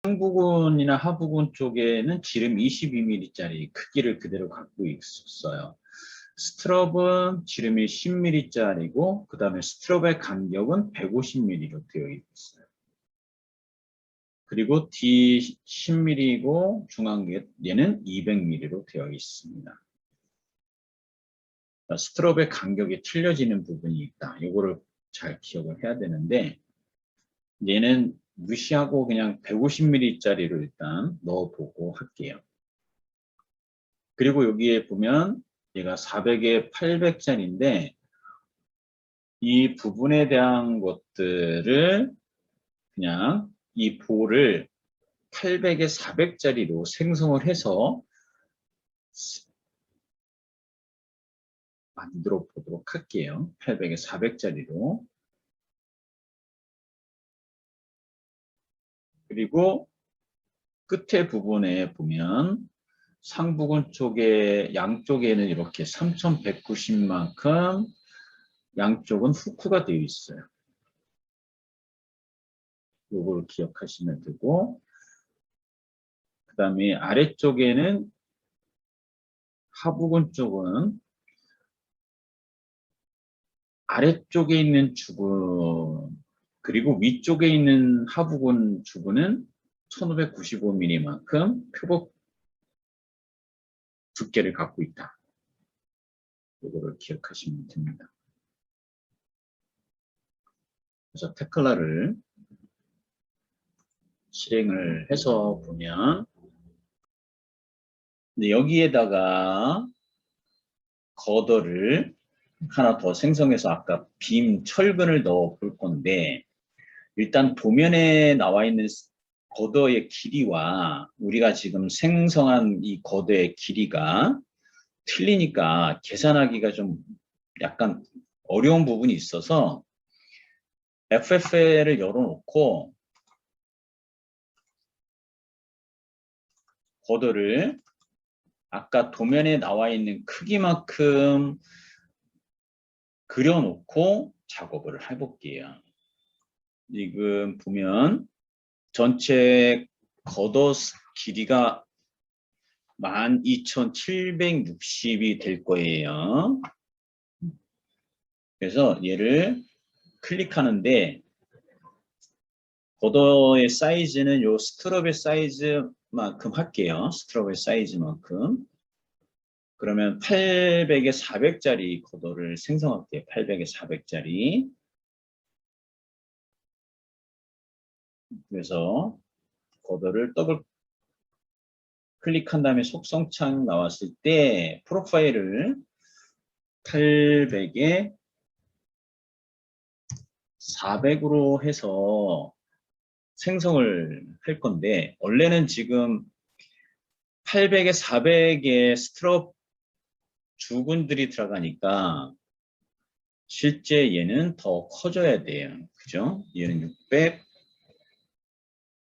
상부근이나 하부근 쪽에는 지름 22mm짜리 크기를 그대로 갖고 있어요. 스트럽은 지름이 10mm짜리고 그 다음에 스트럽의 간격은 150mm로 되어 있어요. 그리고 D 10mm이고 중앙 얘는 200mm로 되어 있습니다. 스트럽의 간격이 틀려지는 부분이 있다. 이거를 잘 기억을 해야 되는데 얘는 무시하고 그냥 150mm짜리로 일단 넣어보고 할게요. 그리고 여기에 보면 얘가 400에 800짜리인데 이 부분에 대한 것들을 그냥 이 볼을 800에 400짜리로 생성을 해서 만들어 보도록 할게요. 800에 400짜리로. 그리고 끝에 부분에 보면 상부근 쪽에 양쪽에는 이렇게 3190만큼 양쪽은 후크가 되어 있어요. 이걸 기억하시면 되고 그 다음에 아래쪽에는 하부근 쪽은 아래쪽에 있는 주근 그리고 위쪽에 있는 하부근 주근은 1595mm만큼 표복 두께를 갖고 있다. 이거를 기억하시면 됩니다. 그래서 테클라를 실행을 해서 보면 여기에다가 거더를 하나 더 생성해서 아까 빔 철근을 넣어 볼 건데 일단 도면에 나와 있는 거더의 길이와 우리가 지금 생성한 이 거더의 길이가 틀리니까 계산하기가 좀 약간 어려운 부분이 있어서 FFL을 열어놓고 거더를 아까 도면에 나와 있는 크기만큼 그려놓고 작업을 해볼게요. 지금 보면 전체 겉옷 길이가 12,760이 될 거예요. 그래서 얘를 클릭하는데 겉옷의 사이즈는 요 스트럽의 사이즈만큼 할게요. 스트럽의 사이즈만큼. 그러면 800에 400짜리 겉옷을 생성할게요. 800에 400짜리. 그래서 겉옷을 더블 클릭한 다음에 속성창 나왔을 때 프로파일을 800에 400으로 해서 생성을 할 건데 원래는 지금 800에 400의 스트럽 주근들이 들어가니까 실제 얘는 더 커져야 돼요. 그죠? 얘는 600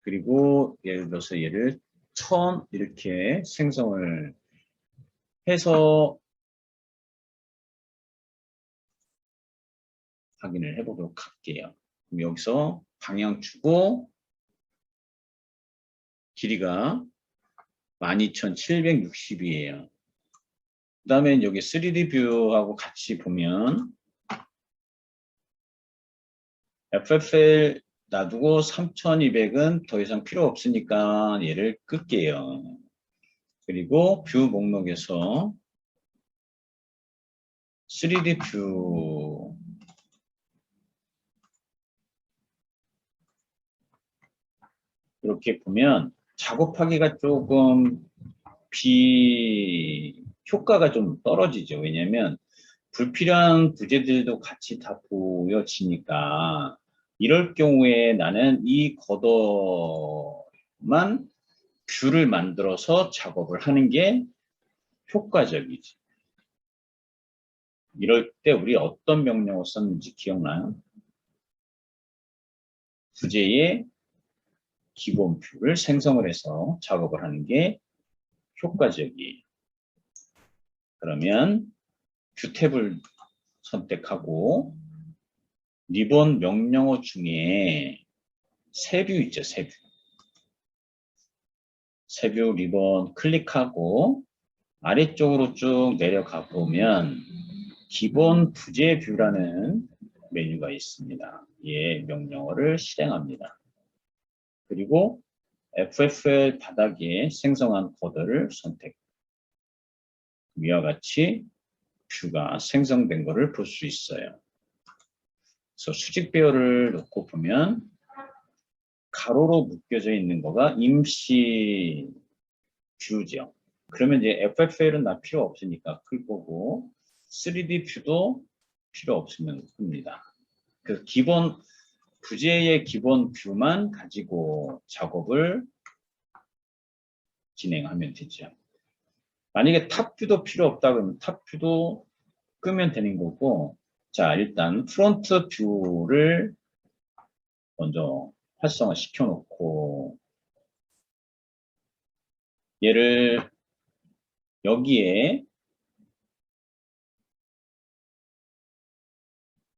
그리고 예를 들어서 얘를 1000 이렇게 생성을 해서 확인을 해보도록 할게요. 그럼 여기서 방향 주고 길이가 12,760이에요. 그 다음에 여기 3D 뷰하고 같이 보면 FFL 놔두고 3200은 더 이상 필요 없으니까 얘를 끌게요. 그리고 뷰 목록에서 3D 뷰 이렇게 보면 작업하기가 조금 효과가 좀 떨어지죠. 왜냐면 불필요한 부재들도 같이 다 보여지니까 이럴 경우에 나는 이 겉어만 뷰를 만들어서 작업을 하는 게 효과적이지. 이럴 때 우리 어떤 명령어 썼는지 기억나요? 부재의 기본 뷰를 생성을 해서 작업을 하는 게 효과적이에요. 그러면 뷰 탭을 선택하고 리본 명령어 중에 세 뷰 있죠, 세 뷰. 새뷰 리본 클릭하고 아래쪽으로 쭉 내려가 보면 기본 부재 뷰라는 메뉴가 있습니다. 예, 명령어를 실행합니다. 그리고 FFL 바닥에 생성한 코드를 선택. 위와 같이 뷰가 생성된 것을 볼 수 있어요. 그래서 수직 배열을 놓고 보면 가로로 묶여져 있는 거가 임시 뷰죠. 그러면 이제 FFL은 나 필요 없으니까 클 거고 3D 뷰도 필요 없으면 큽니다. 그 기본 부재의 기본 뷰만 가지고 작업을 진행하면 되죠. 만약에 탑뷰도 필요 없다 그러면 탑뷰도 끄면 되는 거고, 자 일단 프론트 뷰를 먼저 활성화 시켜 놓고 얘를 여기에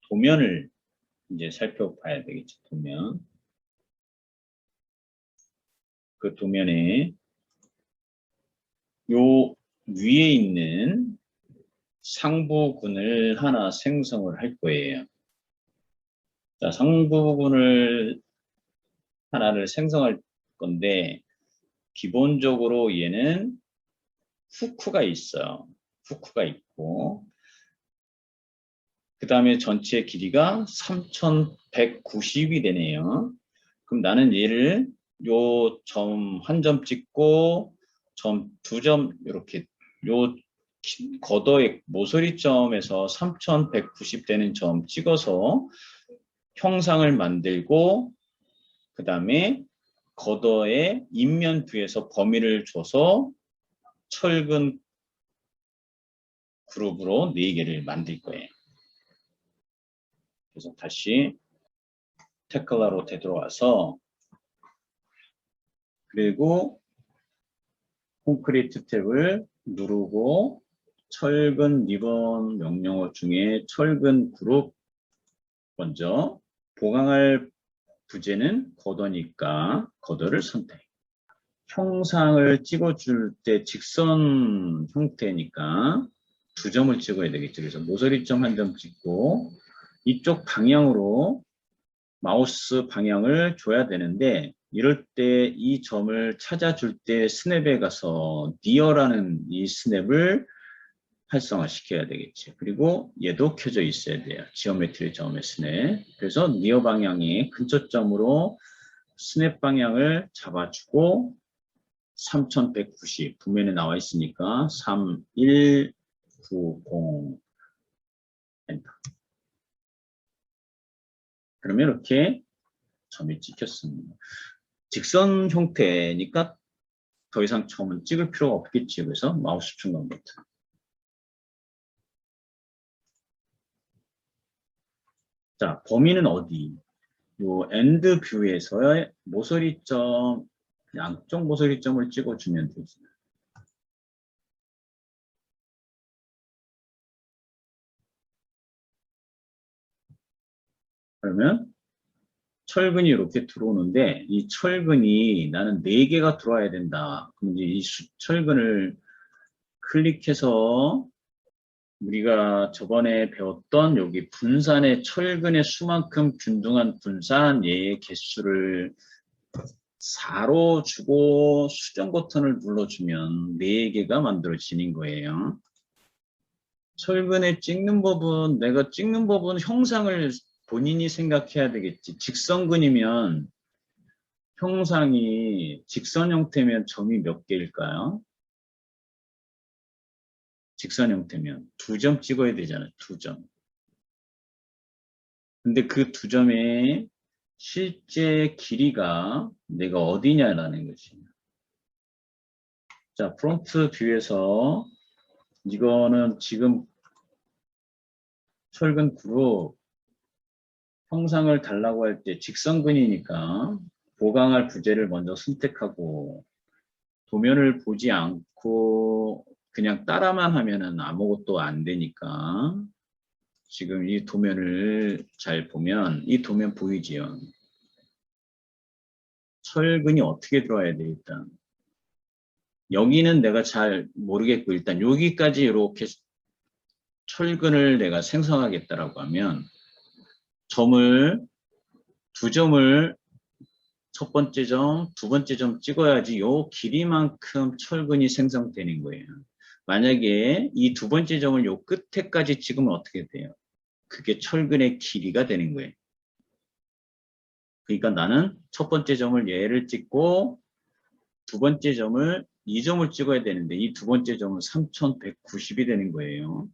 도면을 이제 살펴봐야 되겠죠. 도면. 그 도면에 요 위에 있는 상부군을 하나 생성을 할 거예요. 자, 상부군을 하나를 생성할 건데 기본적으로 얘는 후크가 있어요. 후크가 있고 그 다음에 전체 길이가 3190이 되네요. 그럼 나는 얘를 요 점 한 점 찍고 점 두 점 이렇게 요 걷어의 모서리점에서 3190 되는 점 찍어서 형상을 만들고 그 다음에 걷어의 인면 뷰에서 범위를 줘서 철근 그룹으로 4개를 만들 거예요. 그래서 다시 테클라로 되돌아와서 그리고 콘크리트 탭을 누르고 철근 리본 명령어 중에 철근 그룹 먼저 보강할 부재는 걷어니까 걷어를 선택. 형상을 찍어줄 때 직선 형태니까 2점을 찍어야 되겠죠. 그래서 모서리점 1점 찍고 이쪽 방향으로 마우스 방향을 줘야 되는데 이럴 때 이 점을 찾아줄 때 스냅에 가서 니어라는 이 스냅을 활성화시켜야 되겠지. 그리고 얘도 켜져 있어야 돼요. 지오메트리 점의 스냅. 그래서 니어 방향의 근초점으로 스냅 방향을 잡아주고 3190 도면에 나와 있으니까 3190 엔터. 그러면 이렇게 점이 찍혔습니다. 직선 형태니까 더 이상 점은 찍을 필요가 없겠지. 그래서 마우스 중간 버튼. 자, 범위는 어디? 요 엔드 뷰에서의 모서리점, 양쪽 모서리점을 찍어주면 되지. 그러면 철근이 이렇게 들어오는데 이 철근이 나는 4개가 들어와야 된다. 그럼 이제 이 철근을 클릭해서 우리가 저번에 배웠던 여기 분산의 철근의 수만큼 균등한 분산 얘의 개수를 4로 주고 수정 버튼을 눌러주면 4개가 만들어지는 거예요. 철근에 찍는 법은 내가 찍는 법은 형상을 본인이 생각해야 되겠지. 직선근이면 형상이 직선 형태면 점이 몇 개일까요? 직선 형태면 2점 찍어야 되잖아요. 2점. 근데 그 2점의 실제 길이가 내가 어디냐라는 거지. 자, 프론트 뷰에서 이거는 지금 철근 그룹 형상을 달라고 할 때 직선근이니까 보강할 부재를 먼저 선택하고 도면을 보지 않고 그냥 따라만 하면은 아무것도 안 되니까 지금 이 도면을 잘 보면 이 도면 보이지요? 철근이 어떻게 들어와야 돼 일단 여기는 내가 잘 모르겠고 일단 여기까지 이렇게 철근을 내가 생성하겠다라고 하면 두 점을 첫 번째 점, 두 번째 점 찍어야지 요 길이만큼 철근이 생성되는 거예요. 만약에 이 두 번째 점을 요 끝에까지 찍으면 어떻게 돼요? 그게 철근의 길이가 되는 거예요. 그러니까 나는 첫 번째 점을 얘를 찍고 두 번째 점을 이 점을 찍어야 되는데 이 두 번째 점은 3190이 되는 거예요.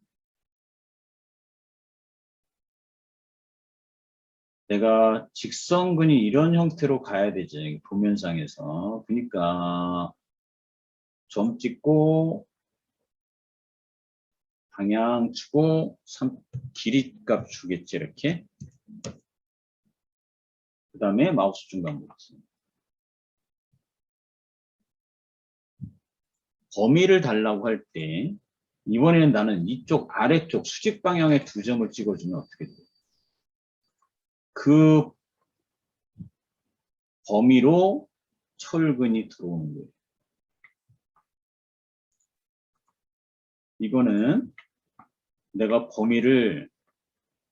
내가 직선근이 이런 형태로 가야 되지, 도면상에서. 그러니까 점 찍고 방향 주고 길이 값 주겠지, 이렇게. 그 다음에 마우스 중간 보기. 범위를 달라고 할 때 이번에는 나는 이쪽 아래쪽 수직 방향의 두 점을 찍어주면 어떻게 돼? 그 범위로 철근이 들어오는 거예요. 이거는 내가 범위를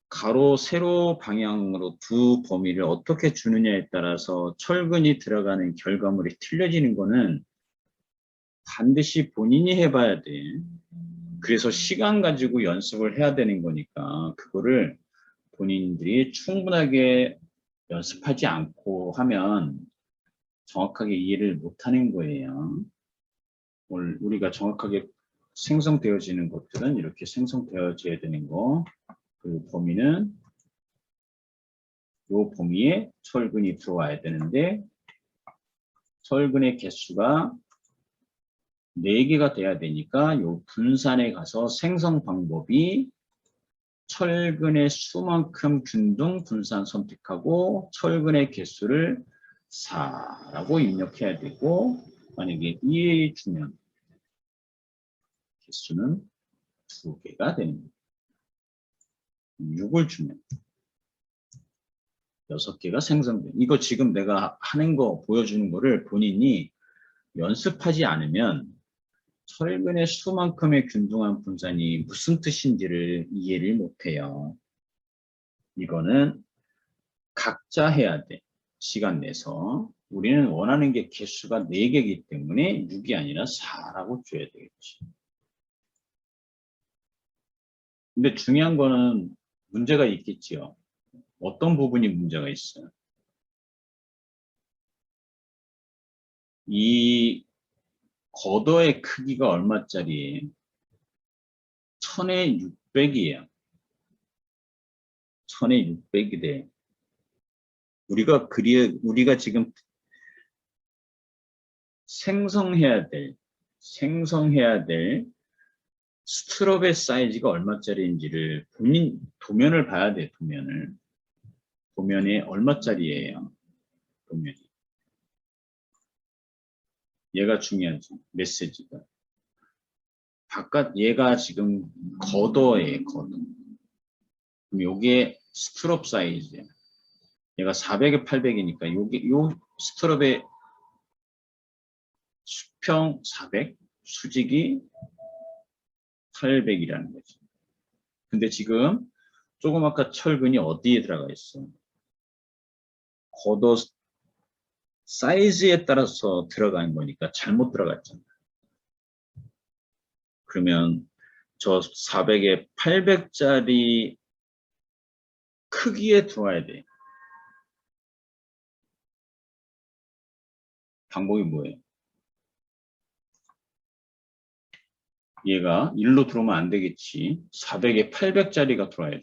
가로, 세로 방향으로 두 범위를 어떻게 주느냐에 따라서 철근이 들어가는 결과물이 틀려지는 거는 반드시 본인이 해봐야 돼. 그래서 시간 가지고 연습을 해야 되는 거니까 그거를 본인들이 충분하게 연습하지 않고 하면 정확하게 이해를 못하는 거예요. 우리가 정확하게 생성되어지는 것들은 이렇게 생성되어져야 되는 거. 그 범위는 이 범위에 철근이 들어와야 되는데 철근의 개수가 4개가 돼야 되니까 이 분산에 가서 생성 방법이 철근의 수만큼 균등 분산 선택하고 철근의 개수를 4라고 입력해야 되고 만약에 2에 주면 개수는 2개가 되는 거예요. 6을 주면 6개가 생성돼. 이거 지금 내가 하는 거 보여주는 거를 본인이 연습하지 않으면 철근의 수만큼의 균등한 분산이 무슨 뜻인지를 이해를 못해요. 이거는 각자 해야 돼. 시간 내서. 우리는 원하는 게 개수가 4개이기 때문에 6이 아니라 4라고 줘야 되겠지. 근데 중요한 거는 문제가 있겠지요. 어떤 부분이 문제가 있어요? 이 걷어의 크기가 얼마짜리예요? 1000에 600이에요. 1000에 600이 돼. 우리가 지금 생성해야 될 스트롭의 사이즈가 얼마짜리인지를 본인 도면을 봐야 돼. 도면이 얼마짜리예요. 도면이. 얘가 중요하지. 메시지가. 바깥 얘가 지금 걷어예요. 걷어. 그럼 요게 스트롭 사이즈야. 얘가 400에 800이니까 요 스트롭의 수평 400, 수직이 800이라는 거지. 근데 지금 조그맣게 철근이 어디에 들어가 있어? 걷어 사이즈에 따라서 들어가는 거니까 잘못 들어갔잖아. 그러면 저 400에 800짜리 크기에 들어와야 돼. 방법이 뭐예요? 얘가 1로 들어오면 안 되겠지. 400에 800짜리가 들어와야 돼.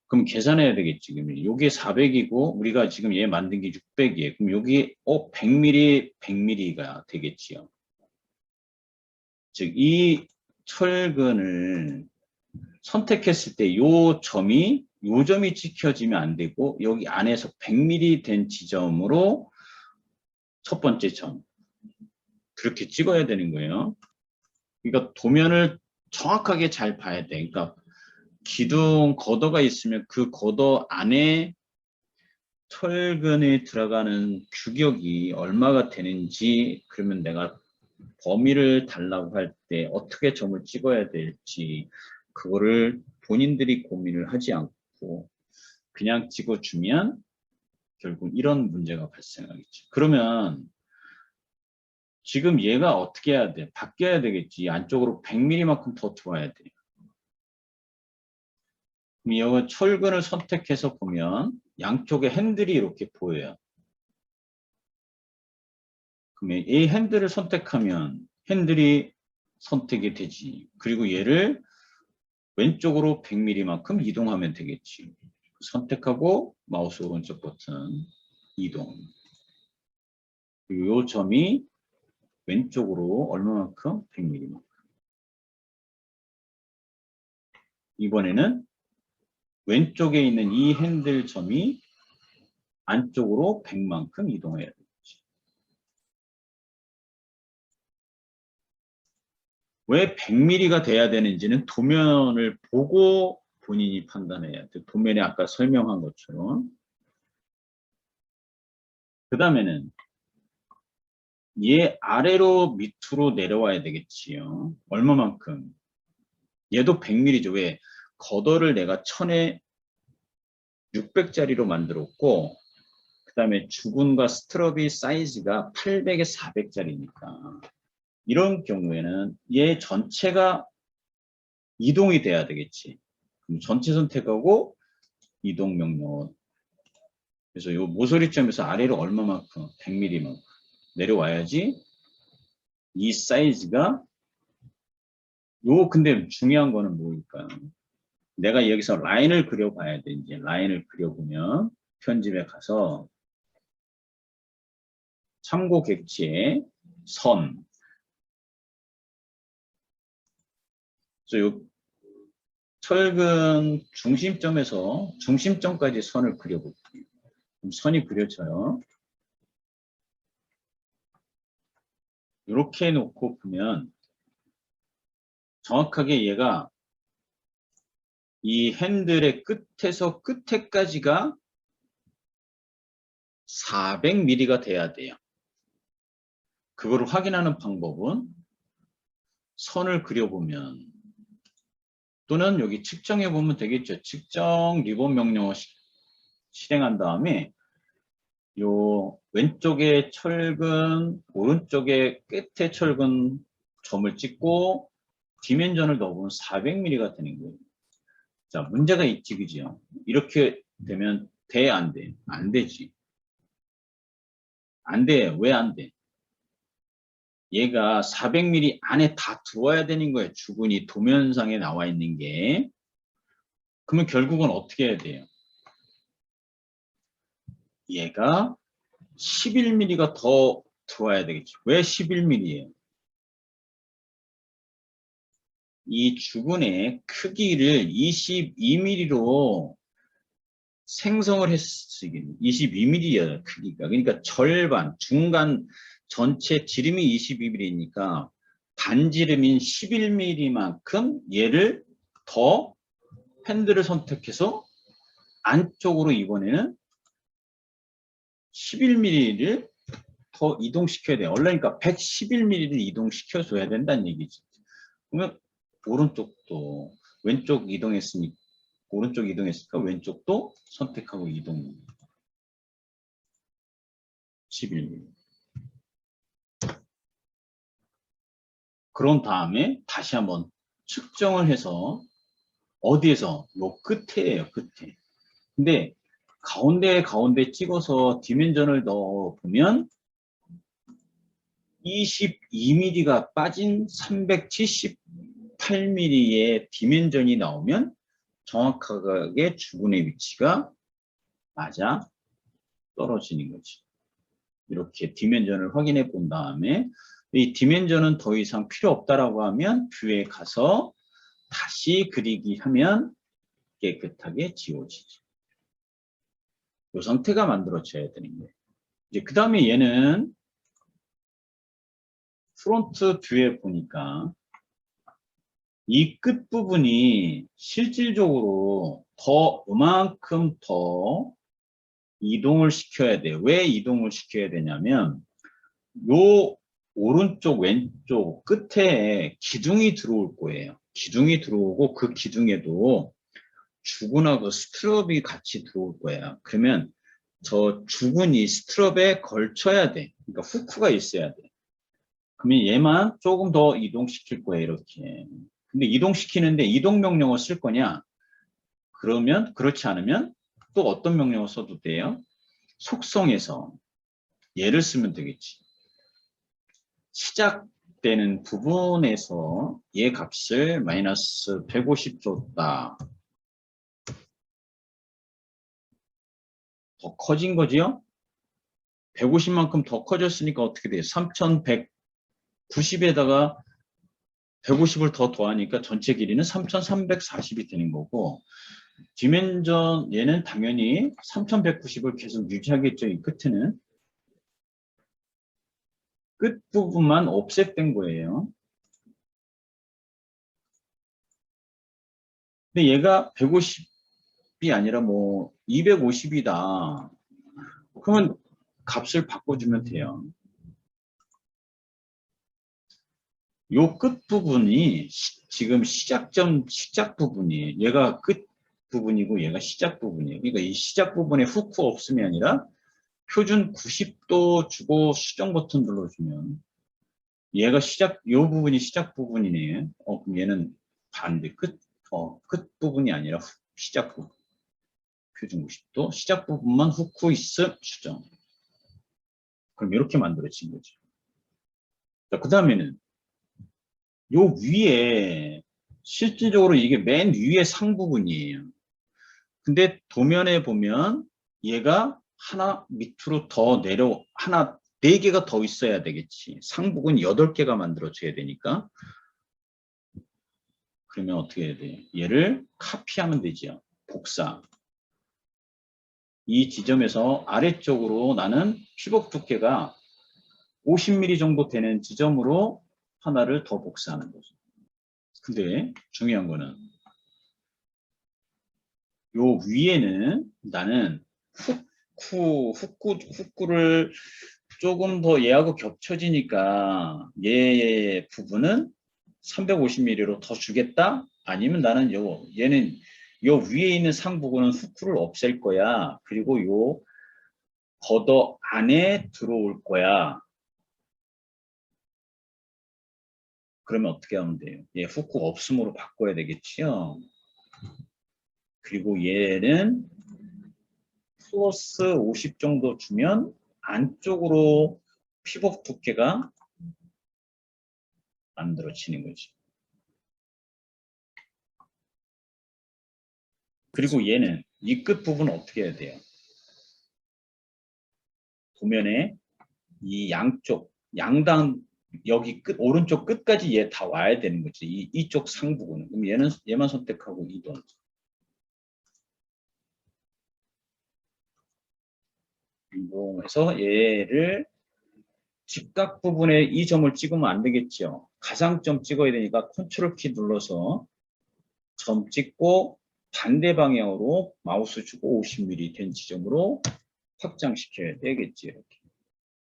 그럼 계산해야 되겠지. 그러면 이게 400이고 우리가 지금 얘 만든 게 600이에요. 그럼 여기 100mm, 100mm가 되겠지요. 즉 이 철근을 선택했을 때 요 점이 찍혀지면 안 되고 여기 안에서 100mm 된 지점으로 첫 번째 점 그렇게 찍어야 되는 거예요. 그러니까 도면을 정확하게 잘 봐야 돼. 그러니까 기둥 걷어가 있으면 그 걷어 안에 철근에 들어가는 규격이 얼마가 되는지, 그러면 내가 범위를 달라고 할 때 어떻게 점을 찍어야 될지 그거를 본인들이 고민을 하지 않고 그냥 찍어주면 결국 이런 문제가 발생하겠죠. 그러면 지금 얘가 어떻게 해야 돼? 바뀌어야 되겠지. 안쪽으로 100mm만큼 더 들어와야 돼. 그럼 이거 철근을 선택해서 보면 양쪽에 핸들이 이렇게 보여요. 그러면 이 핸들을 선택하면 핸들이 선택이 되지. 그리고 얘를 왼쪽으로 100mm만큼 이동하면 되겠지. 선택하고 마우스 오른쪽 버튼 이동. 그리고 이 점이 왼쪽으로 얼마만큼? 100mm만큼. 이번에는 왼쪽에 있는 이 핸들 점이 안쪽으로 100만큼 이동해야 되겠지. 왜 100mm가 돼야 되는지는 도면을 보고 본인이 판단해야 돼. 도면에 아까 설명한 것처럼. 그 다음에는 얘 아래로 밑으로 내려와야 되겠지요. 얼마만큼? 얘도 100mm죠. 왜? 겉어를 내가 1000에 600짜리로 만들었고 그 다음에 주근과 스트럽이 사이즈가 800에 400짜리니까 이런 경우에는 얘 전체가 이동이 돼야 되겠지. 그럼 전체 선택하고 이동 명령. 그래서 이 모서리점에서 아래로 얼마만큼? 100mm만큼 내려와야지 이 사이즈가 근데 중요한 거는 뭘까요? 내가 여기서 라인을 그려봐야 돼. 이제 라인을 그려보면 편집에 가서 참고 객지에 선. 그래서 요 철근 중심점에서 중심점까지 선을 그려볼게요. 그럼 선이 그려져요. 이렇게 놓고 보면 정확하게 얘가 이 핸들의 끝에서 끝에까지가 400mm가 돼야 돼요. 그걸 확인하는 방법은 선을 그려보면 또는 여기 측정해 보면 되겠죠. 측정 리본 명령어 실행한 다음에 요 왼쪽에 철근, 오른쪽에 끝에 철근 점을 찍고 디멘전을 넣어보면 400mm가 되는 거예요. 자, 문제가 있지, 그죠? 이렇게 되면 돼, 안 돼? 안 되지. 안 돼. 왜 안 돼? 얘가 400mm 안에 다 들어와야 되는 거예요. 주근이 도면상에 나와 있는 게. 그러면 결국은 어떻게 해야 돼요? 얘가 11mm가 더 들어와야 되겠죠. 왜 11mm예요? 이 주근의 크기를 22mm로 생성을 했으니 22mm야 크기가. 그러니까 절반, 중간 전체 지름이 22mm니까 반지름인 11mm만큼 얘를 더 핸들을 선택해서 안쪽으로 이번에는 11mm를 더 이동시켜야 돼요. 그러니까 111mm를 이동시켜줘야 된다는 얘기지. 그러면 오른쪽도 왼쪽 이동했으니까 오른쪽 이동했으니까 왼쪽도 선택하고 이동 11mm. 그런 다음에 다시 한번 측정을 해서 어디에서? 요 끝에예요. 끝에. 근데 가운데 찍어서 디멘전을 넣어 보면 22mm가 빠진 378mm의 디멘전이 나오면 정확하게 주근의 위치가 맞아 떨어지는 거지. 이렇게 디멘전을 확인해 본 다음에 이 디멘전은 더 이상 필요 없다라고 하면 뷰에 가서 다시 그리기 하면 깨끗하게 지워지죠. 이 상태가 만들어져야 되는 거예요. 이제 그 다음에 얘는 프론트 뷰에 보니까 이 끝부분이 실질적으로 더 이만큼 더 이동을 시켜야 돼요. 왜 이동을 시켜야 되냐면 요 오른쪽 왼쪽 끝에 기둥이 들어올 거예요. 기둥이 들어오고 그 기둥에도 주근하고 스트럽이 같이 들어올 거예요. 그러면 저 주근이 스트럽에 걸쳐야 돼. 그러니까 후크가 있어야 돼. 그러면 얘만 조금 더 이동시킬 거예요. 이렇게. 근데 이동시키는데 이동 명령어 쓸 거냐? 그러면 그렇지 않으면 또 어떤 명령어 써도 돼요? 속성에서 얘를 쓰면 되겠지. 시작되는 부분에서 얘 값을 마이너스 150 줬다. 더 커진 거지요? 150만큼 더 커졌으니까 어떻게 돼요? 3190에다가 150을 더 더하니까 전체 길이는 3340이 되는 거고 디멘전 얘는 당연히 3190을 계속 유지하겠죠. 이 끝에는. 끝부분만 offset된 거예요. 근데 얘가 150이 아니라 뭐 250이다. 그러면 값을 바꿔주면 돼요. 요 끝부분이 지금 시작 부분이 얘가 끝 부분이고 얘가 시작 부분이에요. 그러니까 이 시작 부분에 후크 없음이 아니라 표준 90도 주고 수정 버튼 눌러주면 얘가 요 부분이 시작 부분이네. 그럼 얘는 반대 끝 부분이 아니라 시작 부분. 표준 90도 시작 부분만 후크 있음 수정. 그럼 이렇게 만들어진 거죠. 자, 그 다음에는 요 위에 실질적으로 이게 맨 위에 상 부분이에요. 근데 도면에 보면 얘가 하나 밑으로 더 하나 4개가 더 있어야 되겠지. 상 부분 8개가 만들어져야 되니까. 그러면 어떻게 해야 돼요? 얘를 카피하면 되죠. 복사. 이 지점에서 아래쪽으로 나는 피벗 두께가 50mm 정도 되는 지점으로 하나를 더 복사하는 거죠. 근데 중요한 거는 요 위에는 나는 후쿠를 조금 더 얘하고 겹쳐지니까 얘 부분은 350mm로 더 주겠다? 아니면 나는 얘는 요 위에 있는 상 부분은 후크를 없앨 거야. 그리고 요 걷어 안에 들어올 거야. 그러면 어떻게 하면 돼요? 얘 후크 없음으로 바꿔야 되겠지요. 그리고 얘는 플러스 50 정도 주면 안쪽으로 피벗 두께가 만들어지는 거지. 그리고 얘는 이 끝부분은 어떻게 해야 돼요? 도면에 이 양당 여기 오른쪽 끝까지 얘 다 와야 되는 거지. 이쪽 상부분은. 그럼 얘만 선택하고 이동. 이동해서 얘를 직각 부분에 이 점을 찍으면 안 되겠죠. 가상점 찍어야 되니까 컨트롤 키 눌러서 점 찍고 반대 방향으로 마우스 주고 50mm 된 지점으로 확장시켜야 되겠지. 이렇게.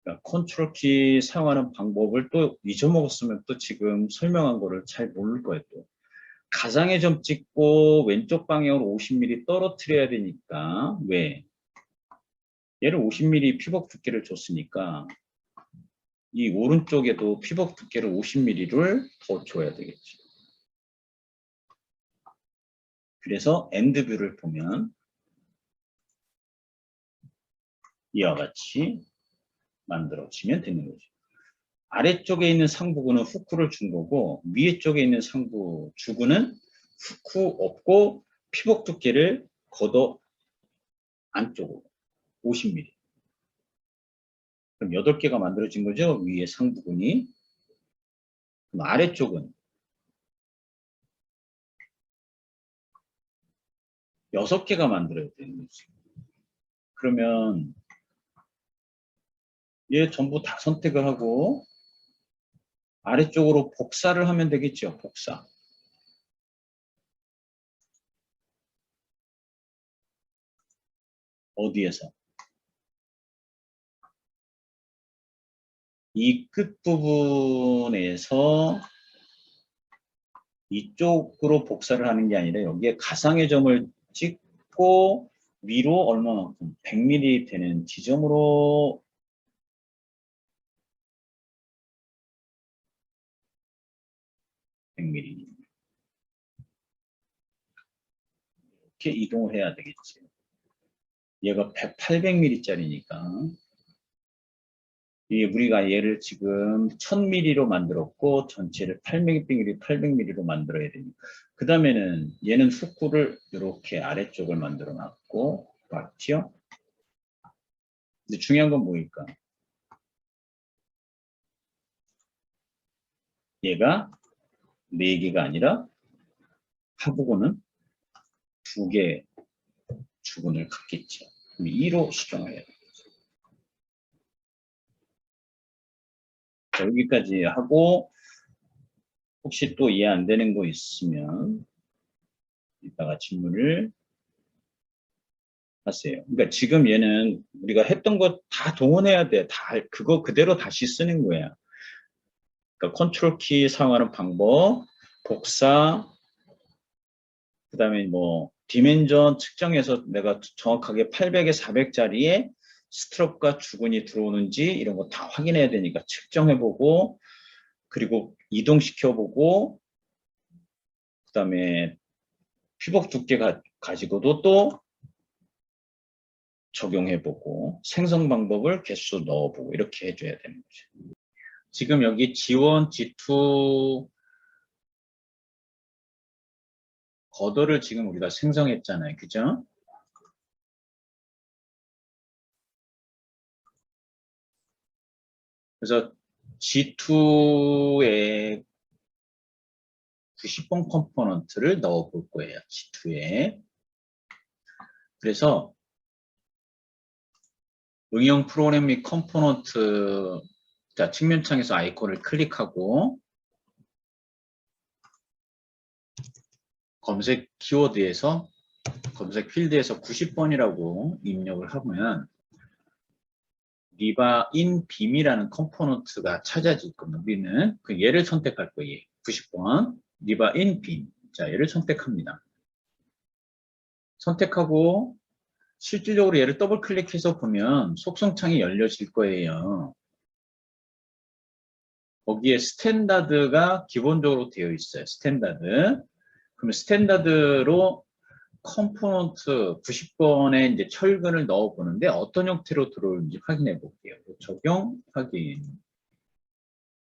그러니까 컨트롤 키 사용하는 방법을 또 잊어먹었으면 또 지금 설명한 거를 잘 모를 거예요. 또. 가상의 점 찍고 왼쪽 방향으로 50mm 떨어뜨려야 되니까 왜? 얘를 50mm 피벗 두께를 줬으니까 이 오른쪽에도 피벗 두께를 50mm를 더 줘야 되겠죠. 그래서 엔드 뷰를 보면 이와 같이 만들어지면 되는 거죠. 아래쪽에 있는 상부구는 후크를 준 거고 위에 쪽에 있는 상부 주구는 후크 없고 피벗 두께를 걷어 안쪽으로 50mm. 그럼 8개가 만들어진 거죠. 위에 상부근이. 그럼 아래쪽은 6개가 만들어야 되는 거죠. 그러면 얘 전부 다 선택을 하고 아래쪽으로 복사를 하면 되겠죠. 복사. 어디에서? 이 끝부분에서 이쪽으로 복사를 하는 게 아니라 여기에 가상의 점을 찍고 위로 얼마만큼 100mm 되는 지점으로 이렇게 이동을 해야 되겠지. 얘가 800mm짜리니까 이 우리가 얘를 지금 1000mm로 만들었고 전체를 800mm로 만들어야 되니까 그 다음에는 얘는 후쿠를 이렇게 아래쪽을 만들어 놨고 맞죠? 근데 중요한 건 뭐일까? 얘가 4개가 아니라 하부고는 2개 주근을 갖겠죠. 2로 수정을 해야 되겠죠. 자, 여기까지 하고 혹시 또 이해 안 되는 거 있으면 이따가 질문을 하세요. 그러니까 지금 얘는 우리가 했던 거 다 동원해야 돼. 다 그거 그대로 다시 쓰는 거야. 그러니까 컨트롤 키 사용하는 방법, 복사, 그 다음에 뭐 디멘전 측정해서 내가 정확하게 800에 400짜리에 스트rop과 주근이 들어오는지 이런 거 다 확인해야 되니까 측정해보고 그리고 이동시켜보고 그 다음에 피복 두께 가지고도 또 적용해보고 생성 방법을 개수 넣어보고 이렇게 해줘야 되는 거죠. 지금 여기 G1, G2 거더를 지금 우리가 생성했잖아요. 그죠? 그래서 G2에 90번 컴포넌트를 넣어 볼 거예요. G2에. 그래서 응용 프로그램 및 컴포넌트 자, 측면창에서 아이콘을 클릭하고 검색 키워드에서 검색 필드에서 90번이라고 입력을 하면 리바 인 빔이라는 컴포넌트가 찾아질 겁니다. 우리는 그 얘를 선택할 거예요. 90번 리바 인 빔. 자, 얘를 선택합니다. 선택하고 실질적으로 얘를 더블 클릭해서 보면 속성창이 열려질 거예요. 거기에 스탠다드가 기본적으로 되어 있어요. 스탠다드. 그럼 스탠다드로 컴포넌트 90번에 이제 철근을 넣어 보는데 어떤 형태로 들어오는지 확인해 볼게요. 적용, 확인.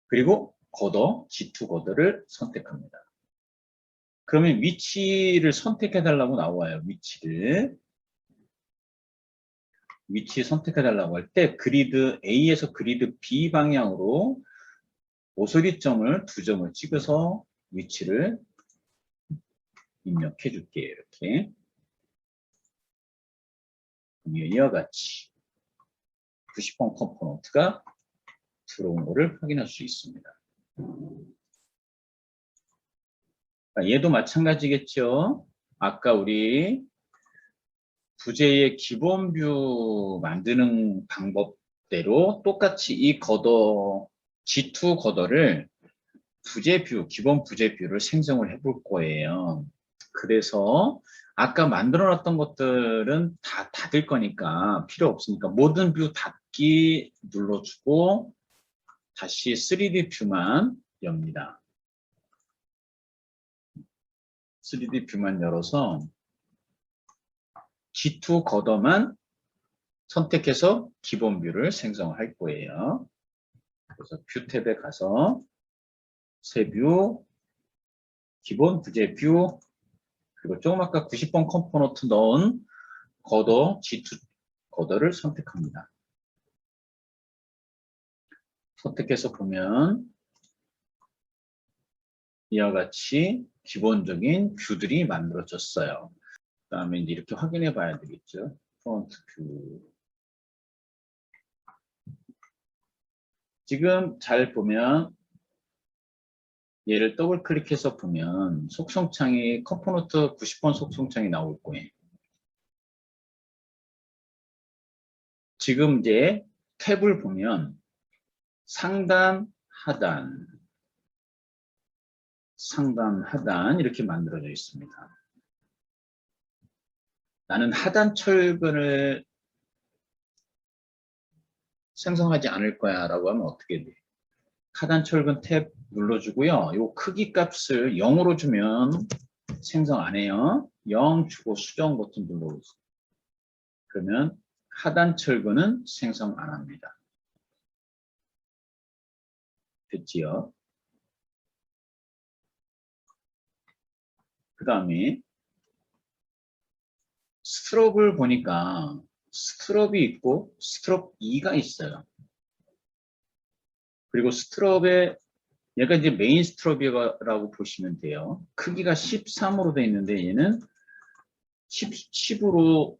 그리고 거더, G2 거더를 선택합니다. 그러면 위치를 선택해 달라고 나와요. 위치 선택해 달라고 할 때 그리드 A에서 그리드 B 방향으로 오소리점을 2점을 찍어서 위치를 입력해 줄게요. 이렇게. 이와 같이 90번 컴포넌트가 들어온 것을 확인할 수 있습니다. 얘도 마찬가지겠죠. 아까 우리 부재의 기본 뷰 만드는 방법대로 똑같이 이 거더 G2 거더를 부재 뷰, 기본 부재 뷰를 생성을 해볼 거예요. 그래서 아까 만들어 놨던 것들은 다 닫을 거니까 필요 없으니까 모든 뷰 닫기 눌러주고 다시 3D 뷰만 엽니다. 3D 뷰만 열어서 G2 거더만 선택해서 기본 뷰를 생성할 거예요. 그래서 뷰 탭에 가서 새 뷰, 기본 부재 뷰, 그리고 조금 아까 90번 컴포넌트 넣은 거더 G2 거더를 선택합니다. 선택해서 보면 이와 같이 기본적인 뷰들이 만들어졌어요. 그 다음에 이제 이렇게 확인해 봐야 되겠죠. 프론트 뷰. 지금 잘 보면 얘를 더블 클릭해서 보면 속성창이 컴포넌트 90번 속성창이 나올 거예요. 지금 이제 탭을 보면 상단, 하단, 상단, 하단 이렇게 만들어져 있습니다. 나는 하단 철근을 생성하지 않을 거야 라고 하면 어떻게 돼? 하단 철근 탭 눌러주고요. 요 크기 값을 0으로 주면 생성 안 해요. 0 주고 수정 버튼 눌러보세요. 그러면 하단 철근은 생성 안 합니다. 됐지요? 그 다음에 스트롭을 보니까 스트롭이 있고 스트롭 2가 있어요. 그리고 스트롭에 얘가 이제 메인 스트롭이라고 보시면 돼요. 크기가 13으로 되어 있는데 얘는 10으로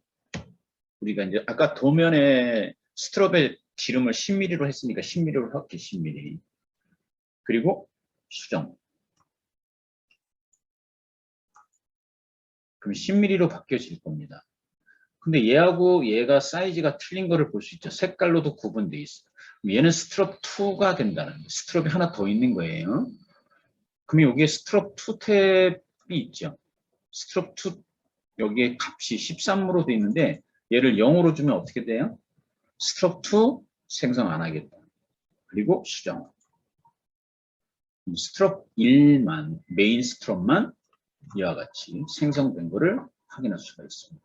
우리가 이제 아까 도면에 스트롭의 지름을 10mm로 했으니까 10mm로 할게 10mm. 그리고 수정. 그럼 10mm로 바뀌어질 겁니다. 근데 얘하고 얘가 사이즈가 틀린 거를 볼 수 있죠. 색깔로도 구분되어 있어요. 얘는 스트롭 2가 된다는 거예요. 스트롭이 하나 더 있는 거예요. 그럼 여기에 스트롭 2 탭이 있죠. 스트롭 2 여기에 값이 13으로 되어 있는데 얘를 0으로 주면 어떻게 돼요? 스트롭 2 생성 안 하겠다. 그리고 수정. 스트롭 1만, 메인 스트롭만 이와 같이 생성된 것을 확인할 수가 있습니다.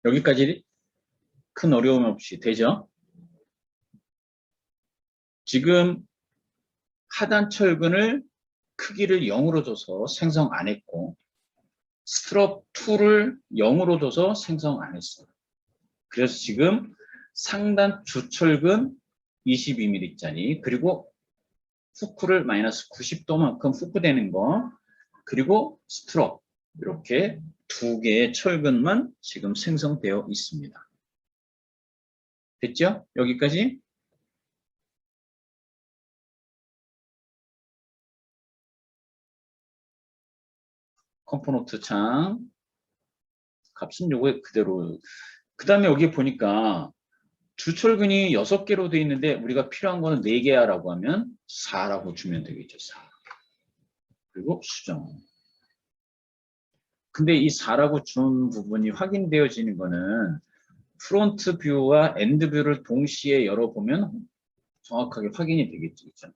여기까지 큰 어려움 없이 되죠? 지금 하단 철근을 크기를 0으로 줘서 생성 안 했고 스트롭 2를 0으로 줘서 생성 안 했어요. 그래서 지금 상단 주철근 22mm짜리 그리고 후크를 마이너스 90도만큼 후크되는 거 그리고 스트롭 이렇게 두 개의 철근만 지금 생성되어 있습니다. 됐죠? 여기까지? 컴포넌트 창 값은 요거 그대로. 그 다음에 여기 보니까 주철근이 6개로 되어 있는데 우리가 필요한 거는 4개야 라고 하면 4라고 주면 되겠죠. 4. 그리고 수정. 근데 이 4라고 준 부분이 확인되어지는 거는 프론트 뷰와 엔드 뷰를 동시에 열어보면 정확하게 확인이 되겠죠. 그렇죠?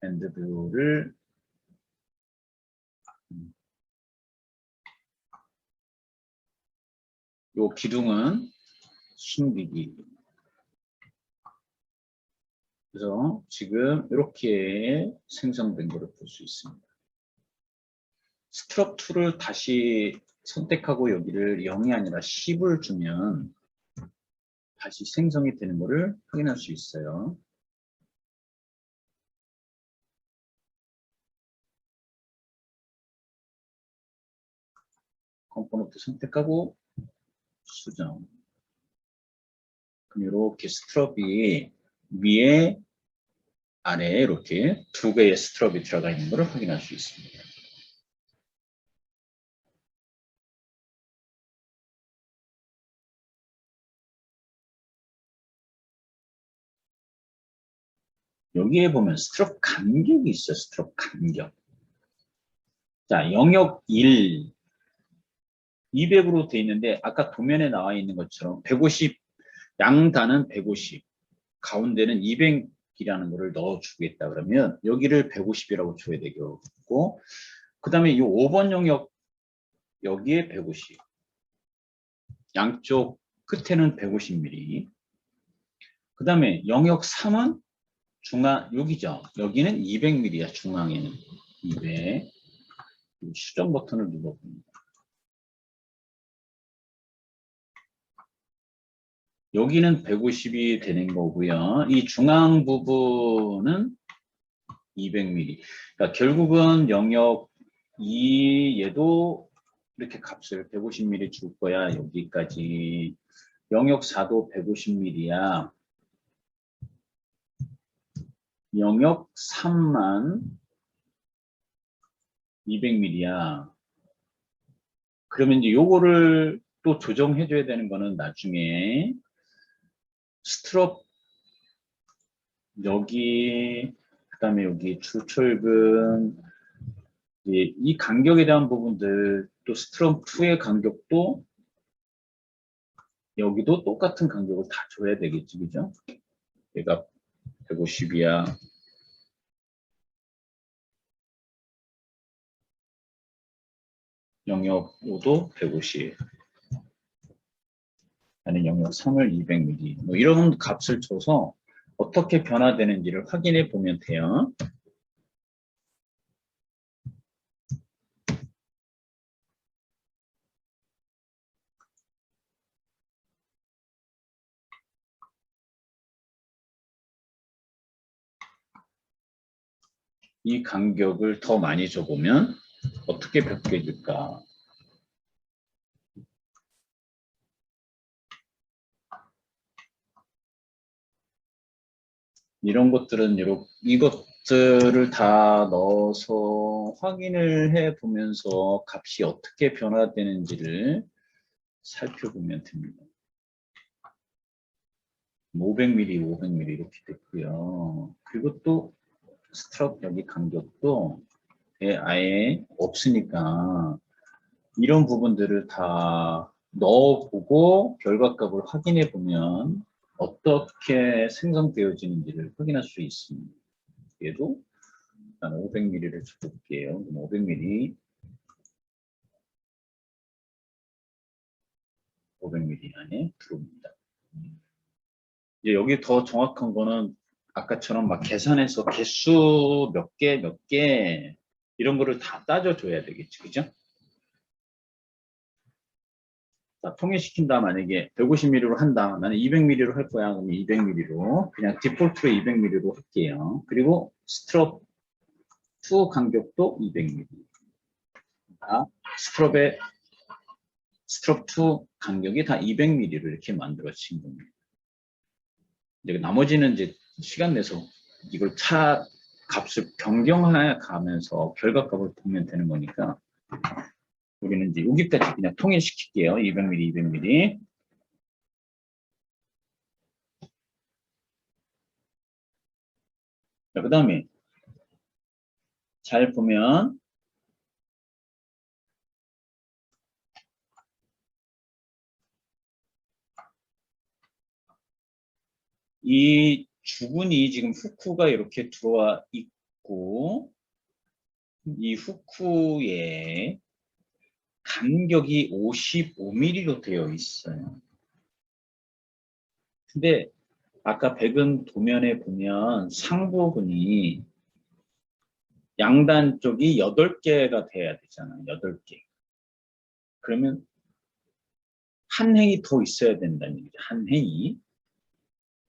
엔드 뷰를 요 기둥은 숨기기. 그래서 지금 이렇게 생성된 것을 볼 수 있습니다. 스트롭 2를 다시 선택하고 여기를 0이 아니라 10을 주면 다시 생성이 되는 것을 확인할 수 있어요. 컴포넌트 선택하고 수정. 그럼 이렇게 스트롭이 위에 아래에 이렇게 두 개의 스트롭이 들어가 있는 것을 확인할 수 있습니다. 여기에 보면 스트롭 간격이 있어요. 스트롭 간격. 자, 영역 1, 200으로 돼 있는데 아까 도면에 나와 있는 것처럼 150, 양단은 150, 가운데는 200이라는 것을 넣어주겠다 그러면 여기를 150이라고 줘야 되겠고 그 다음에 이 5번 영역 여기에 150, 양쪽 끝에는 150mm 그 다음에 영역 3은 중앙 여기죠. 여기는 200mm야. 중앙에는 200. 수정 버튼을 눌러봅니다. 여기는 150이 되는 거고요. 이 중앙 부분은 200mm. 그러니까 결국은 영역 2에도 이렇게 값을 150mm 줄 거야. 여기까지. 영역 4도 150mm야. 영역 3만 200mm야. 그러면 이제 요거를 또 조정해 줘야 되는 거는 나중에 스트롭 여기 그다음에 여기 주철근 이 간격에 대한 부분들 또 스트롭 2의 간격도 여기도 똑같은 간격을 다 줘야 되겠지, 그죠? 얘가 150이야. 영역 5도 150. 아니 영역 3을 200mm. 뭐 이런 값을 줘서 어떻게 변화되는지를 확인해 보면 돼요. 이 간격을 더 많이 줘보면 어떻게 바뀌어질까? 이런 것들은 이것들을 다 넣어서 확인을 해 보면서 값이 어떻게 변화되는지를 살펴보면 됩니다. 500mm, 500mm 이렇게 됐고요. 그리고 또 스트럽 여기 간격도 아예 없으니까 이런 부분들을 다 넣어보고 결과값을 확인해 보면 어떻게 생성되어지는지를 확인할 수 있습니다. 얘도 500ml를 줘볼게요. 500ml, 500ml 안에 들어옵니다. 이제 여기 더 정확한 거는 아까처럼 막 계산해서 개수 몇 개 이런 거를 다 따져줘야 되겠지, 그죠? 자, 통일시킨다. 만약에 150ml로 한다. 나는 200ml로 할 거야. 그럼 200ml로 그냥 디폴트로 200ml로 할게요. 그리고 스트롭 2 간격도 200mm. 다 스트롭 2 간격이 다 200mm로 이렇게 만들어진 겁니다. 이제 나머지는 이제 시간 내서 이걸 값을 변경해 가면서 결과값을 보면 되는 거니까 우리는 이제 여기까지 그냥 통일시킬게요. 200mm, 200mm. 자, 그 다음에 잘 보면 이 주군이 지금 후크가 이렇게 들어와 있고 이 후크에 간격이 55mm로 되어 있어요. 근데 아까 백은 도면에 보면 상부분이 양단 쪽이 8개가 돼야 되잖아요. 8개. 그러면 한 행이 더 있어야 된다는 얘기죠. 한 행이.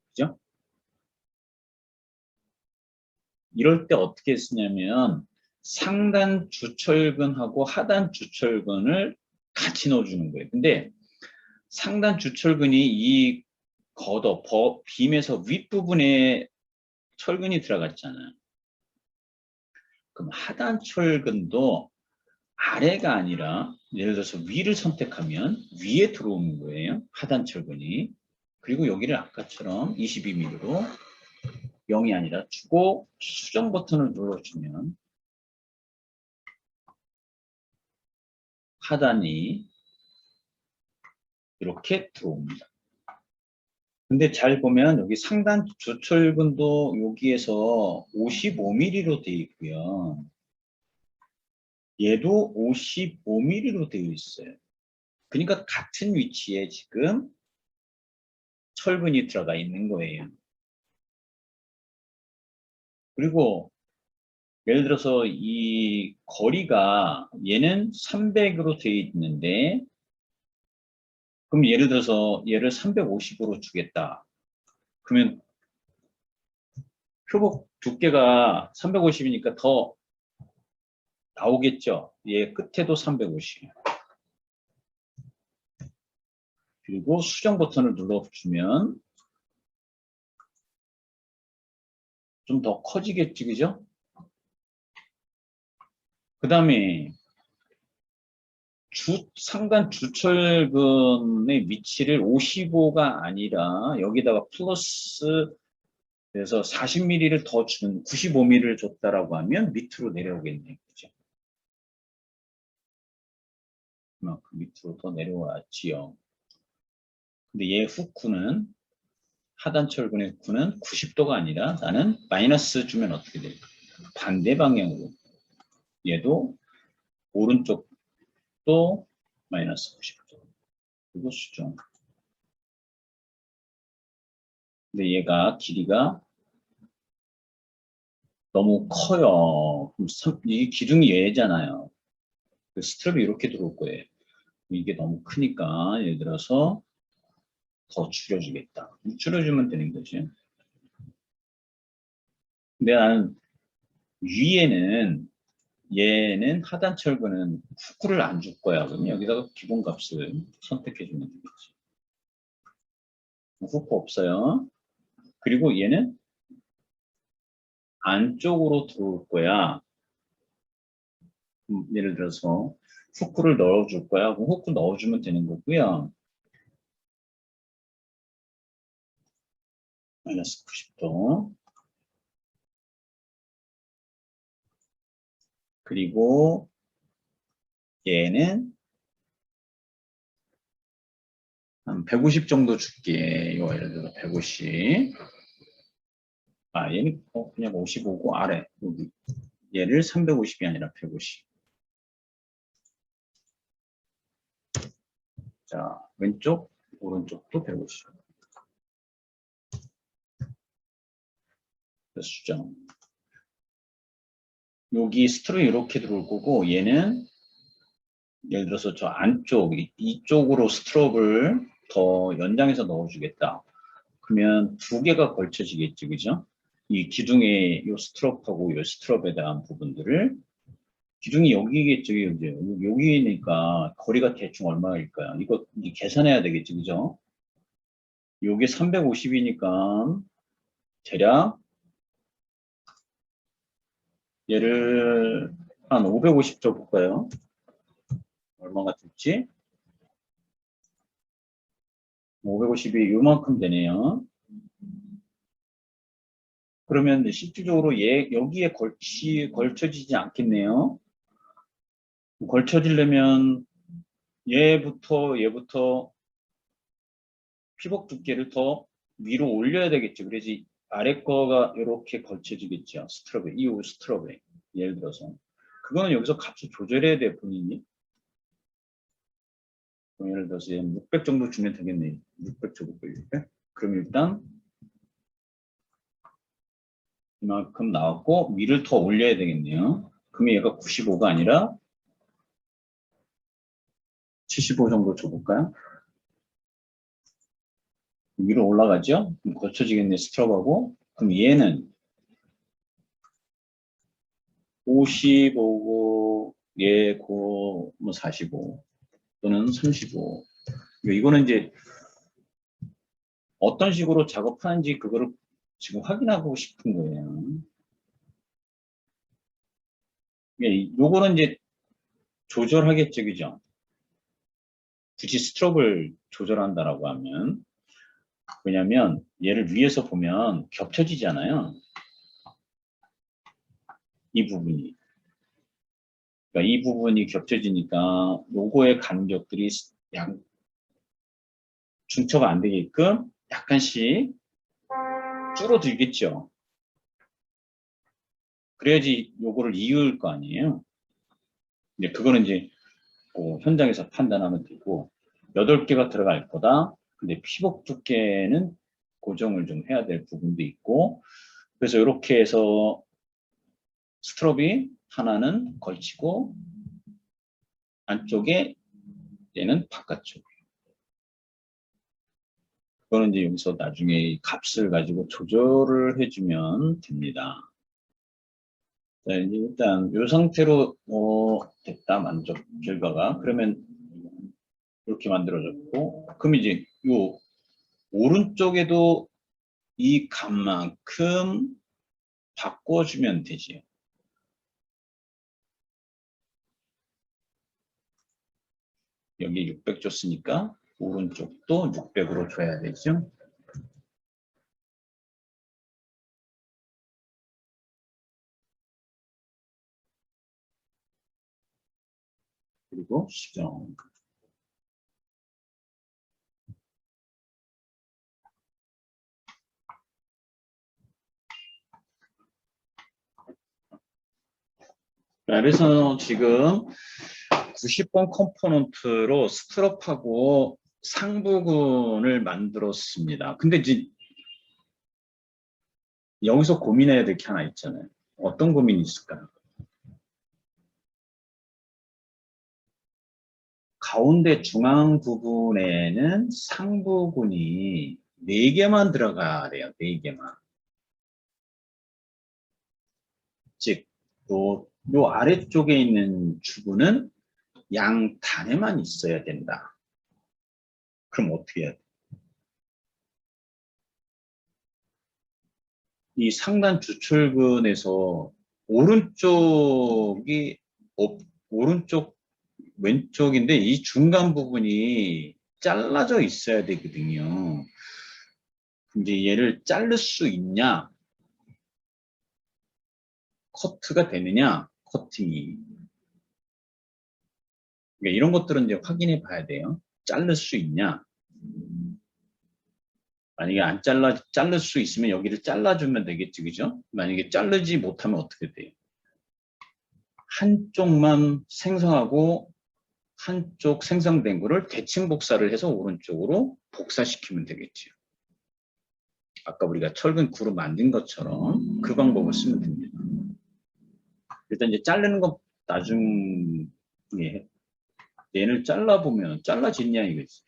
그죠? 이럴 때 어떻게 쓰냐면 상단 주철근하고 하단 주철근을 같이 넣어주는 거예요. 근데 상단 주철근이 이 빔에서 윗부분에 철근이 들어갔잖아요. 그럼 하단 철근도 아래가 아니라 예를 들어서 위를 선택하면 위에 들어오는 거예요. 하단 철근이. 그리고 여기를 아까처럼 22mm로 0이 아니라 주고 수정 버튼을 눌러주면 하단이 이렇게 들어옵니다. 근데 잘 보면 여기 상단 주철근도 여기에서 55mm로 되어 있고요. 얘도 55mm로 되어 있어요. 그러니까 같은 위치에 지금 철근이 들어가 있는 거예요. 그리고 예를 들어서 이 거리가 얘는 300으로 되어 있는데 그럼 예를 들어서 얘를 350으로 주겠다. 그러면 표복 두께가 350이니까 더 나오겠죠. 얘 끝에도 350. 그리고 수정 버튼을 눌러주면 좀 더 커지겠지, 그죠? 그 다음에 상단 주철근의 위치를 55가 아니라 여기다가 플러스 그래서 40mm를 더 주는 95mm를 줬다라고 하면 밑으로 내려오겠네요. 그죠? 그만큼 밑으로 더 내려왔지요. 근데 얘 후쿠는 하단 철근의 후쿠는 90도가 아니라 나는 마이너스 주면 어떻게 될까? 반대 방향으로 얘도 오른쪽도 마이너스 90도 그리고 수정. 근데 얘가 길이가 너무 커요. 그럼 이 기둥이 얘잖아요. 스트랩이 이렇게 들어올 거예요. 이게 너무 크니까 예를 들어서 더 줄여주겠다. 줄여주면 되는 거지. 근데 나는 위에는 얘는 하단 철근은 후크를 안 줄 거야. 그럼 여기다가 기본값을 선택해 주면 되겠지. 후크 없어요. 그리고 얘는 안쪽으로 들어올 거야. 예를 들어서 후크를 넣어줄 거야. 그럼 후크 넣어주면 되는 거고요. 마이너스 90도. 그리고 얘는 한 150 정도 줄게. 요 예를 들어 150. 아, 얘는 그냥 55고 아래 여기 얘를 350이 아니라 150. 자, 왼쪽, 오른쪽도 150. 수정. 여기 스트로 이렇게 들어올 거고 얘는 예를 들어서 저 안쪽 이쪽으로 스트롭을 더 연장해서 넣어주겠다. 그러면 두 개가 걸쳐지겠지, 그죠? 이 기둥의 이 스트롭하고 이 스트롭에 대한 부분들을 기둥이 여기겠죠, 이제 여기니까 거리가 대충 얼마일까요? 이거 이제 계산해야 되겠지, 그죠? 요게 350이니까 대략 얘를 한 550 줘볼까요? 얼마가 될지? 550이 요만큼 되네요. 그러면 실질적으로 여기에 걸쳐지지 않겠네요. 걸쳐지려면 얘부터 피복 두께를 더 위로 올려야 되겠죠. 그래야지 아래 거가 이렇게 걸쳐지겠죠. 스트럽에, 이 스트럽에. 예를 들어서. 그거는 여기서 값을 조절해야 돼, 본인이. 그럼 예를 들어서 600 정도 주면 되겠네. 600 줘볼까, 600? 그럼 일단 이만큼 나왔고 위를 더 올려야 되겠네요. 그러면 얘가 95가 아니라 75 정도 줘볼까요? 위로 올라가죠? 그럼 거쳐지겠네, 스트럽하고. 그럼 얘는 55고 얘고 뭐 45 또는 35. 이거는 이제 어떤 식으로 작업하는지 그거를 지금 확인하고 싶은 거예요. 요거는 이제 조절하겠죠, 그죠? 굳이 스트롭을 조절한다라고 하면 왜냐면 얘를 위에서 보면 겹쳐지잖아요. 이 부분이. 그러니까 이 부분이 겹쳐지니까 요거의 간격들이 중첩 안 되게끔 약간씩 줄어들겠죠. 그래야지 요거를 이을 거 아니에요. 근데 그거는 이제 현장에서 판단하면 되고 8개가 들어갈 거다. 근데 피복 두께는 고정을 좀 해야 될 부분도 있고 그래서 이렇게 해서 스트롭이 하나는 걸치고 안쪽에 얘는 바깥쪽. 그거는 이제 여기서 나중에 값을 가지고 조절을 해주면 됩니다. 자, 이제 일단 이 상태로 됐다 만족 결과가 그러면 이렇게 만들어졌고 그럼 이제 요 오른쪽에도 이 값만큼 바꿔주면 되지. 여기 600 줬으니까 오른쪽도 600으로 줘야 되죠. 그리고 수정. 그래서 지금 90번 컴포넌트로 스트럽하고 상부근을 만들었습니다. 근데 이제 여기서 고민해야 될 게 하나 있잖아요. 어떤 고민이 있을까요? 가운데 중앙 부분에는 상부근이 4개만 들어가래요. 4개만. 즉, 요 아래쪽에 있는 주근은 양단에만 있어야 된다. 그럼 어떻게 해야 돼? 이 상단 주출근에서 오른쪽이 오른쪽 왼쪽인데 이 중간 부분이 잘라져 있어야 되거든요. 근데 얘를 자를 수 있냐? 커트가 되느냐? 커팅이. 그러니까 이런 것들은 이제 확인해 봐야 돼요. 자를 수 있냐? 만약에 안 자를 수 있으면 여기를 잘라주면 되겠지, 그죠? 만약에 자르지 못하면 어떻게 돼요? 한쪽만 생성하고 한쪽 생성된 거를 대칭 복사를 해서 오른쪽으로 복사시키면 되겠지요. 아까 우리가 철근 그룹 만든 것처럼 그 방법을 쓰면 됩니다. 일단 이제 자르는 거 나중에 얘를 잘라보면 잘라지냐 이거지.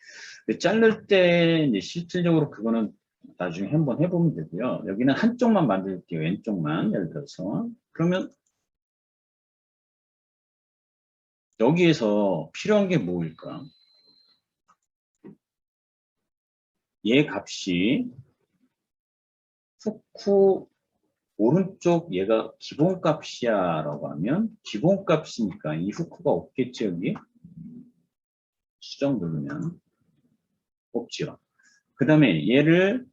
자를 때 이제 실질적으로 그거는 나중에 한번 해보면 되고요. 여기는 한쪽만 만들게요. 왼쪽만 예를 들어서. 그러면 여기에서 필요한 게 뭐일까? 얘 값이 후쿠 오른쪽 얘가 기본값이야 라고 하면 기본값이니까 이 후크가 없겠지 여기 수정 누르면 없지요. 그 다음에 얘를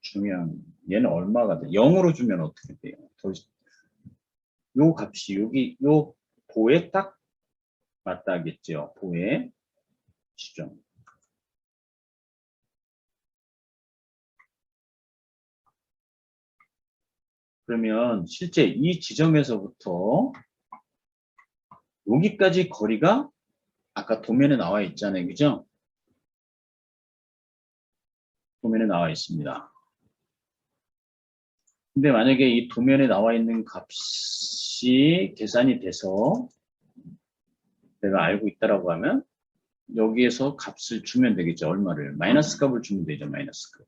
주면 얘는 얼마가 돼? 0으로 주면 어떻게 돼요? 요 값이 여기 요 보에 딱 맞다겠죠. 보에 수정. 그러면 실제 이 지점에서부터 여기까지 거리가 아까 도면에 나와 있잖아요. 그죠? 도면에 나와 있습니다. 근데 만약에 이 도면에 나와 있는 값이 계산이 돼서 내가 알고 있다라고 하면 여기에서 값을 주면 되겠죠. 얼마를? 마이너스 값을 주면 되죠. 마이너스 값.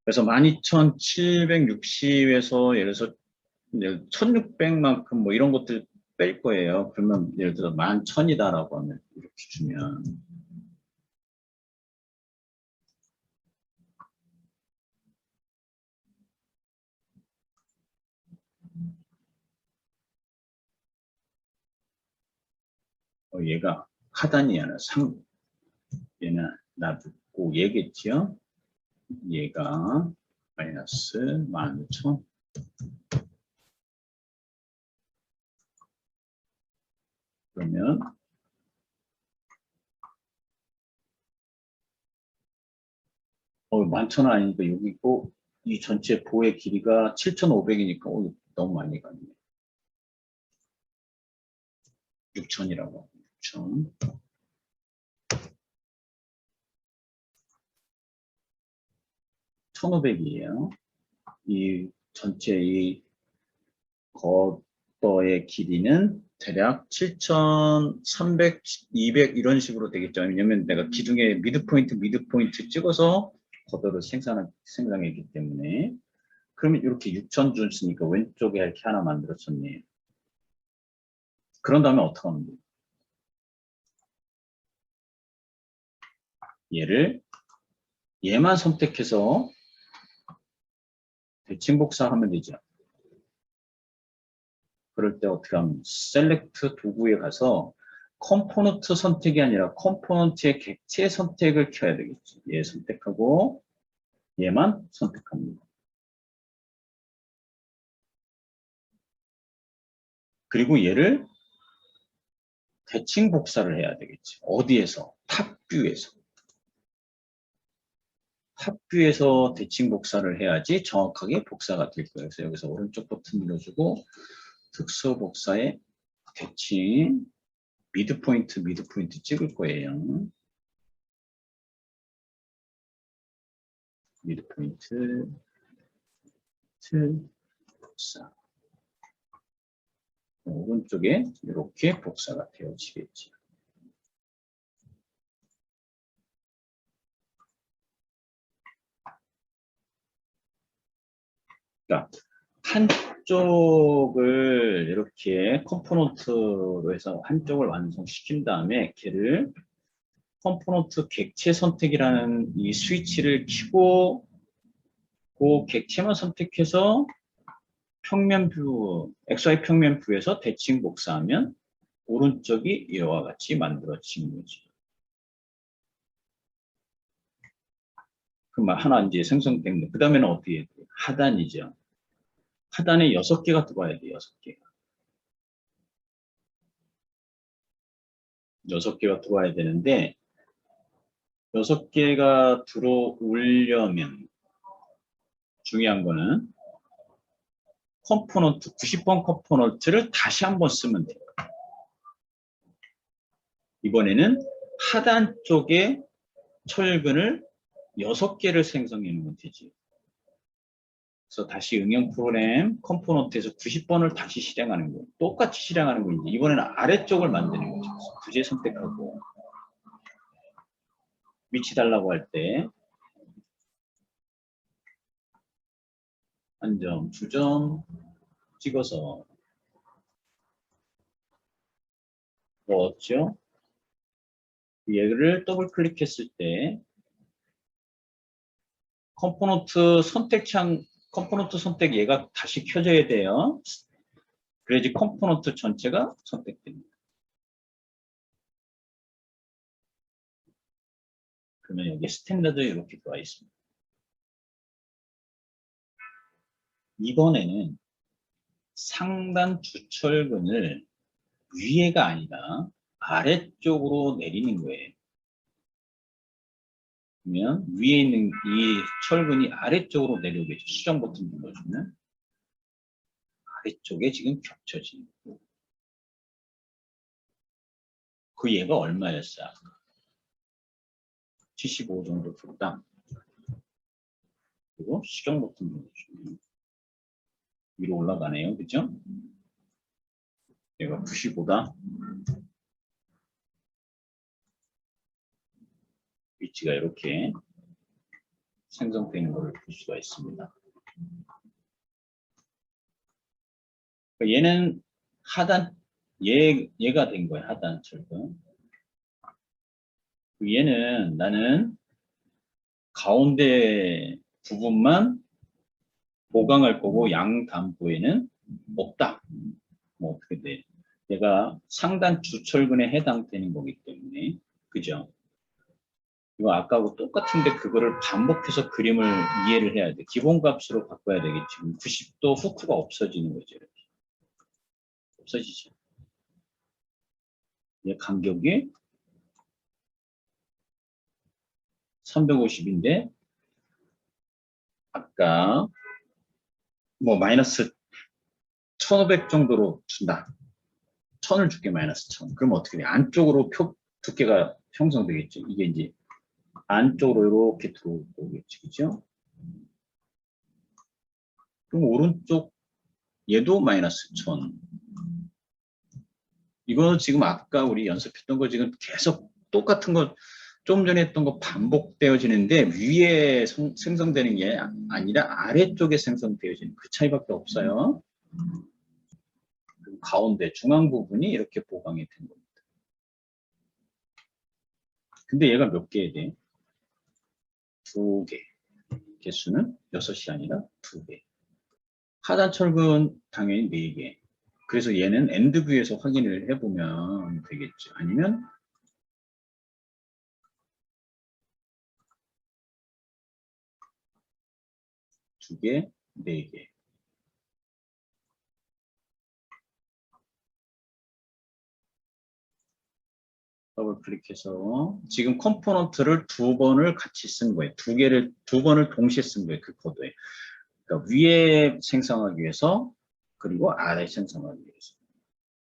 그래서 12,760에서 예를 들어서 1,600만큼 뭐 이런 것들 뺄 거예요. 그러면 예를 들어 11,000이다라고 하면 이렇게 주면 얘가 하단이 아니라 얘는 놔두고 얘겠죠. 얘가 마이너스 16,000 그러면 11,000원 아니니까 여기 있고 이 전체 보의 길이가 7,500이니까 너무 많이 가네. 6,000이라고. 6,000. 1,500이에요. 이 전체 이 겉도의 길이는 대략 7,300, 200 이런 식으로 되겠죠. 왜냐면 내가 기둥에 미드포인트 찍어서 겉도를 생성했기 때문에. 그러면 이렇게 6,000 줬으니까 왼쪽에 이렇게 하나 만들었었네요. 그런 다음에 어떻게 하면 돼요? 얘를 얘만 선택해서 대칭 복사하면 되죠. 그럴 때 어떻게 하면 셀렉트 도구에 가서 컴포넌트 선택이 아니라 컴포넌트의 객체 선택을 켜야 되겠죠. 얘 선택하고 얘만 선택합니다. 그리고 얘를 대칭 복사를 해야 되겠지. 어디에서? 탑뷰에서. 탑뷰에서 대칭 복사를 해야지 정확하게 복사가 될 거예요. 그래서 여기서 오른쪽 버튼 눌러주고 특수 복사에 대칭 미드포인트 찍을 거예요. 미드포인트 복사. 오른쪽에 이렇게 복사가 되어지겠죠. 그러니까 한쪽을 이렇게 컴포넌트로 해서 한쪽을 완성시킨 다음에 걔를 컴포넌트 객체 선택이라는 이 스위치를 켜고 그 객체만 선택해서 평면뷰, XY 평면뷰에서 대칭 복사하면 오른쪽이 이와 같이 만들어진 거죠. 그럼 하나 이제 생성된 거. 그 다음에는 어떻게 해야 돼요? 하단이죠. 하단에 6개가 들어와야 돼요. 6개가. 6개가 들어와야 되는데 6개가 들어오려면 중요한 거는 컴포넌트, 90번 컴포넌트를 다시 한번 쓰면 돼요. 이번에는 하단 쪽에 철근을 6개를 생성해 놓으면 되지. 그래서 다시 응용 프로그램 컴포넌트에서 90번을 다시 실행하는 거예요. 똑같이 실행하는 거예요. 이번에는 아래쪽을 만드는 거죠. 부재 선택하고 위치 달라고 할 때 한 점, 2점 찍어서 넣었죠. 얘를 더블 클릭했을 때 컴포넌트 선택창, 컴포넌트 선택 얘가 다시 켜져야 돼요. 그래야지 컴포넌트 전체가 선택됩니다. 그러면 여기 스탠다드 이렇게 들어와 있습니다. 이번에는 상단 주철근을 위에가 아니라 아래쪽으로 내리는 거예요. 그러면 위에 있는 이 철근이 아래쪽으로 내려오겠죠. 수정 버튼 눌러주면 아래쪽에 지금 겹쳐지는 거고. 그 얘가 얼마였어요? 75 정도 들었다. 그리고 수정 버튼 눌러주면 위로 올라가네요. 그죠? 얘가 95다. 위치가 이렇게 생성되는 것을 볼 수가 있습니다. 얘는 하단, 얘가 된 거예요. 하단 철근. 얘는 나는 가운데 부분만 보강할 거고 양단부에는 없다. 뭐 어떻게 돼? 얘가 상단 주철근에 해당되는 거기 때문에 그죠? 이거 아까하고 똑같은데 그거를 반복해서 그림을 이해를 해야 돼. 기본값으로 바꿔야 되겠지. 90도 후크가 없어지는 거죠. 이렇게. 없어지죠. 얘 간격이 350인데 아까 뭐 마이너스 1500 정도로 준다. 1000을 줄게 마이너스 1000. 그럼 어떻게 돼? 안쪽으로 두께가 형성되겠죠. 이게 이제 안쪽으로 이렇게 들어오겠지. 그죠? 그럼 오른쪽 얘도 마이너스 1000. 이거 지금 아까 우리 연습했던 거 지금 계속 똑같은 거 좀 전에 했던 거 반복되어지는데 위에 생성되는 게 아니라 아래쪽에 생성되어지는 그 차이밖에 없어요. 가운데 중앙 부분이 이렇게 보강이 된 겁니다. 근데 얘가 몇 개에 돼? 2개. 개수는 6이 아니라 2개. 하단 철근 당연히 4개. 그래서 얘는 엔드 뷰에서 확인을 해보면 되겠죠. 아니면 2개, 4개. 더블 클릭해서 지금 컴포넌트를 2번을 같이 쓴 거예요. 2번을 동시에 쓴 거예요. 그 코드에. 그러니까 위에 생성하기 위해서 그리고 아래 생성하기 위해서.